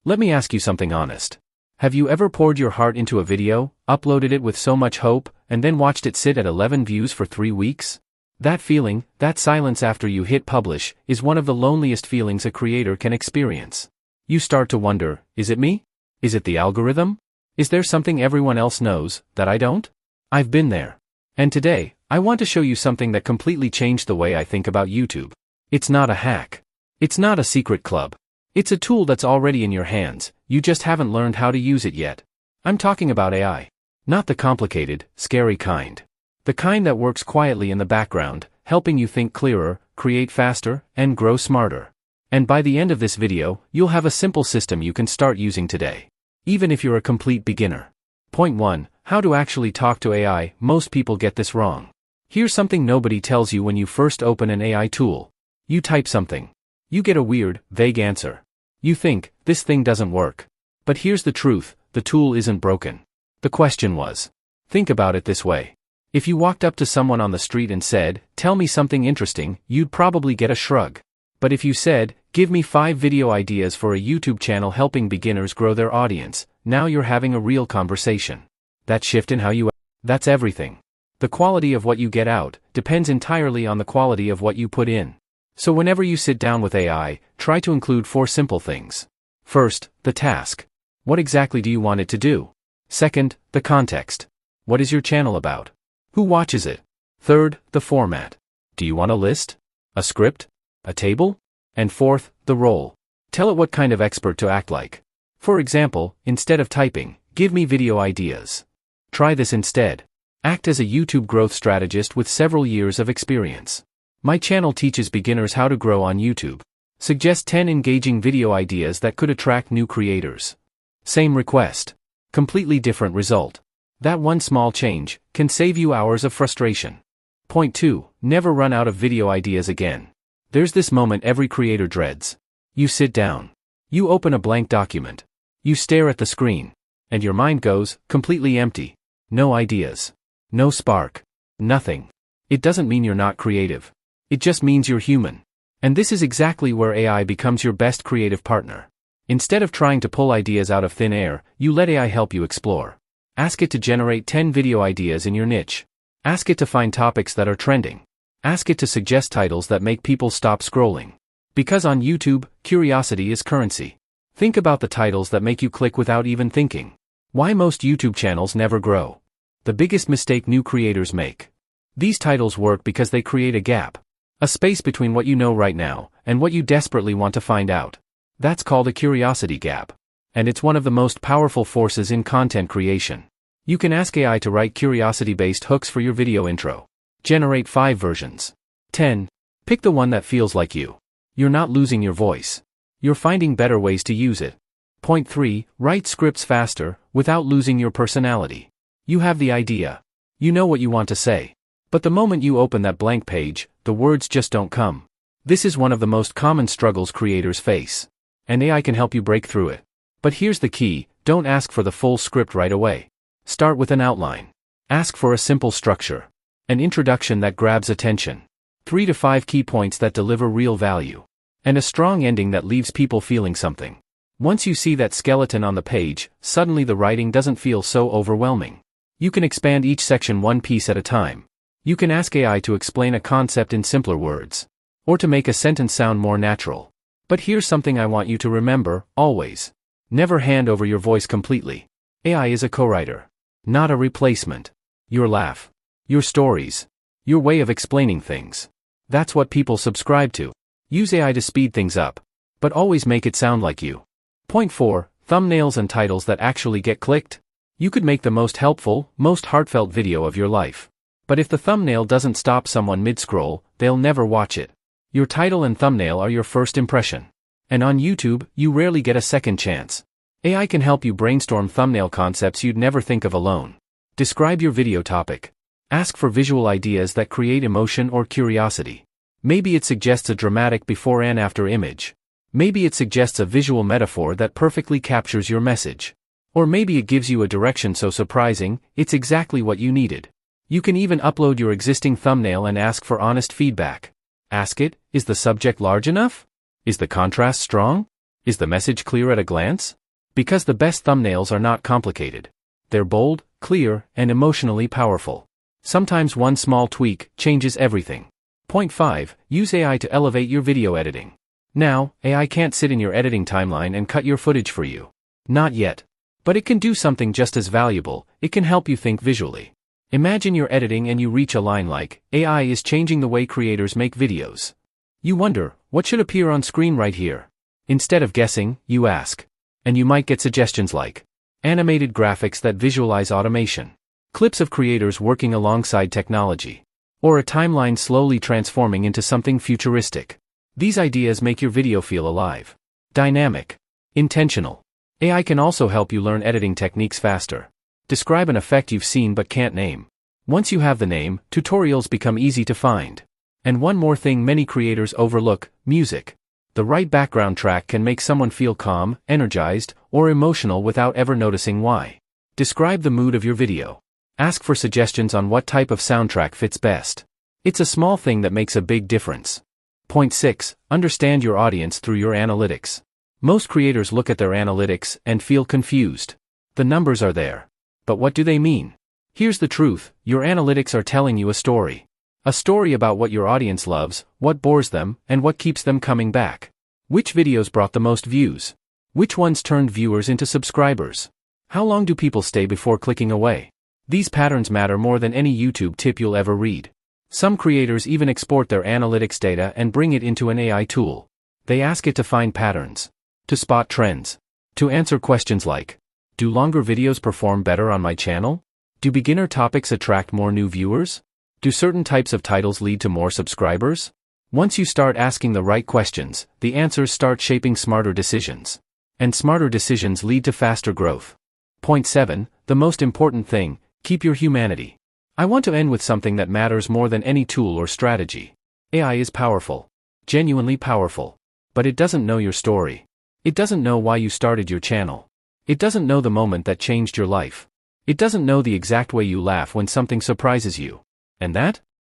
Let me ask you something honest. Have you ever poured your heart into a video, uploaded it with so much hope, and then watched it sit at 11 views for 3 weeks? That feeling, that silence after you hit publish, is one of the loneliest feelings a creator can experience. You start to wonder, is it me? Is it the algorithm? Is there something everyone else knows, that I don't? I've been there. And today, I want to show you something that completely changed the way I think about YouTube. It's not a hack. It's not a secret club. It's a tool that's already in your hands, you just haven't learned how to use it yet. I'm talking about AI. Not the complicated, scary kind. The kind that works quietly in the background, helping you think clearer, create faster, and grow smarter. And by the end of this video, you'll have a simple system you can start using today. Even if you're a complete beginner. Point 1. How to actually talk to AI. Most people get this wrong. Here's something nobody tells you when you first open an AI tool. You type something. You get a weird, vague answer. You think, this thing doesn't work. But here's the truth, the tool isn't broken. The question was. Think about it this way. If you walked up to someone on the street and said, tell me something interesting, you'd probably get a shrug. But if you said, give me 5 video ideas for a YouTube channel helping beginners grow their audience, now you're having a real conversation. That shift in how you act, that's everything. The quality of what you get out depends entirely on the quality of what you put in. So whenever you sit down with AI, try to include 4 simple things. First, the task. What exactly do you want it to do? Second, the context. What is your channel about? Who watches it? Third, the format. Do you want a list? A script? A table? And fourth, the role. Tell it what kind of expert to act like. For example, instead of typing, give me video ideas. Try this instead. Act as a YouTube growth strategist with several years of experience. My channel teaches beginners how to grow on YouTube. Suggest 10 engaging video ideas that could attract new creators. Same request. Completely different result. That one small change can save you hours of frustration. Point 2. Never run out of video ideas again. There's this moment every creator dreads. You sit down. You open a blank document. You stare at the screen. And your mind goes completely empty. No ideas. No spark. Nothing. It doesn't mean you're not creative. It just means you're human. And this is exactly where AI becomes your best creative partner. Instead of trying to pull ideas out of thin air, you let AI help you explore. Ask it to generate 10 video ideas in your niche. Ask it to find topics that are trending. Ask it to suggest titles that make people stop scrolling. Because on YouTube, curiosity is currency. Think about the titles that make you click without even thinking. Why most YouTube channels never grow. The biggest mistake new creators make. These titles work because they create a gap. A space between what you know right now and what you desperately want to find out. That's called a curiosity gap. And it's one of the most powerful forces in content creation. You can ask AI to write curiosity-based hooks for your video intro. Generate 5 versions. 10. Pick the one that feels like you. You're not losing your voice. You're finding better ways to use it. Point 3. Write scripts faster, without losing your personality. You have the idea. You know what you want to say. But the moment you open that blank page, the words just don't come. This is one of the most common struggles creators face. And AI can help you break through it. But here's the key, don't ask for the full script right away. Start with an outline. Ask for a simple structure. An introduction that grabs attention. 3 to 5 key points that deliver real value. And a strong ending that leaves people feeling something. Once you see that skeleton on the page, suddenly the writing doesn't feel so overwhelming. You can expand each section one piece at a time. You can ask AI to explain a concept in simpler words. Or to make a sentence sound more natural. But here's something I want you to remember, always. Never hand over your voice completely. AI is a co-writer. Not a replacement. Your laugh. Your stories. Your way of explaining things. That's what people subscribe to. Use AI to speed things up. But always make it sound like you. Point 4. Thumbnails and titles that actually get clicked. You could make the most helpful, most heartfelt video of your life. But if the thumbnail doesn't stop someone mid-scroll, they'll never watch it. Your title and thumbnail are your first impression. And on YouTube, you rarely get a second chance. AI can help you brainstorm thumbnail concepts you'd never think of alone. Describe your video topic. Ask for visual ideas that create emotion or curiosity. Maybe it suggests a dramatic before and after image. Maybe it suggests a visual metaphor that perfectly captures your message. Or maybe it gives you a direction so surprising, it's exactly what you needed. You can even upload your existing thumbnail and ask for honest feedback. Ask it, is the subject large enough? Is the contrast strong? Is the message clear at a glance? Because the best thumbnails are not complicated. They're bold, clear, and emotionally powerful. Sometimes one small tweak changes everything. Point 5. Use AI to elevate your video editing. Now, AI can't sit in your editing timeline and cut your footage for you. Not yet. But it can do something just as valuable. It can help you think visually. Imagine you're editing and you reach a line like, "AI is changing the way creators make videos." You wonder, what should appear on screen right here? Instead of guessing, you ask. And you might get suggestions like, animated graphics that visualize automation, clips of creators working alongside technology, or a timeline slowly transforming into something futuristic. These ideas make your video feel alive, dynamic, intentional. AI can also help you learn editing techniques faster. Describe an effect you've seen but can't name. Once you have the name, tutorials become easy to find. And one more thing many creators overlook: music. The right background track can make someone feel calm, energized, or emotional without ever noticing why. Describe the mood of your video. Ask for suggestions on what type of soundtrack fits best. It's a small thing that makes a big difference. Point 6. Understand your audience through your analytics. Most creators look at their analytics and feel confused. The numbers are there. But what do they mean? Here's the truth: your analytics are telling you a story. A story about what your audience loves, what bores them, and what keeps them coming back. Which videos brought the most views? Which ones turned viewers into subscribers? How long do people stay before clicking away? These patterns matter more than any YouTube tip you'll ever read. Some creators even export their analytics data and bring it into an AI tool. They ask it to find patterns, to spot trends, to answer questions like, do longer videos perform better on my channel? Do beginner topics attract more new viewers? Do certain types of titles lead to more subscribers? Once you start asking the right questions, the answers start shaping smarter decisions. And smarter decisions lead to faster growth. Point 7. The most important thing: keep your humanity. I want to end with something that matters more than any tool or strategy. AI is powerful. Genuinely powerful. But it doesn't know your story. It doesn't know why you started your channel. It doesn't know the moment that changed your life. It doesn't know the exact way you laugh when something surprises you. And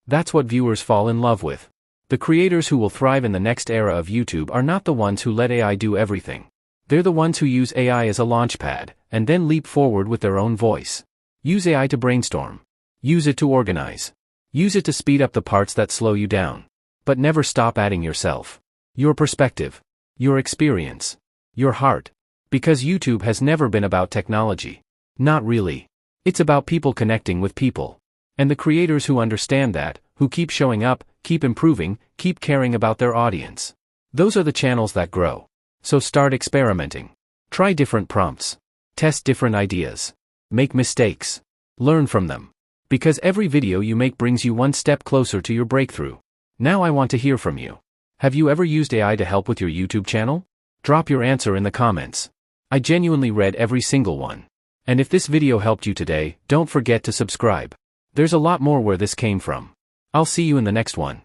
that's what viewers fall in love with. The creators who will thrive in the next era of YouTube are not the ones who let AI do everything. They're the ones who use AI as a launchpad, and then leap forward with their own voice. Use AI to brainstorm. Use it to organize. Use it to speed up the parts that slow you down. But never stop adding yourself. Your perspective. Your experience. Your heart. Because YouTube has never been about technology. Not really. It's about people connecting with people. And the creators who understand that, who keep showing up, keep improving, keep caring about their audience. Those are the channels that grow. So start experimenting. Try different prompts. Test different ideas. Make mistakes. Learn from them. Because every video you make brings you one step closer to your breakthrough. Now I want to hear from you. Have you ever used AI to help with your YouTube channel? Drop your answer in the comments. I genuinely read every single one. And if this video helped you today, don't forget to subscribe. There's a lot more where this came from. I'll see you in the next one.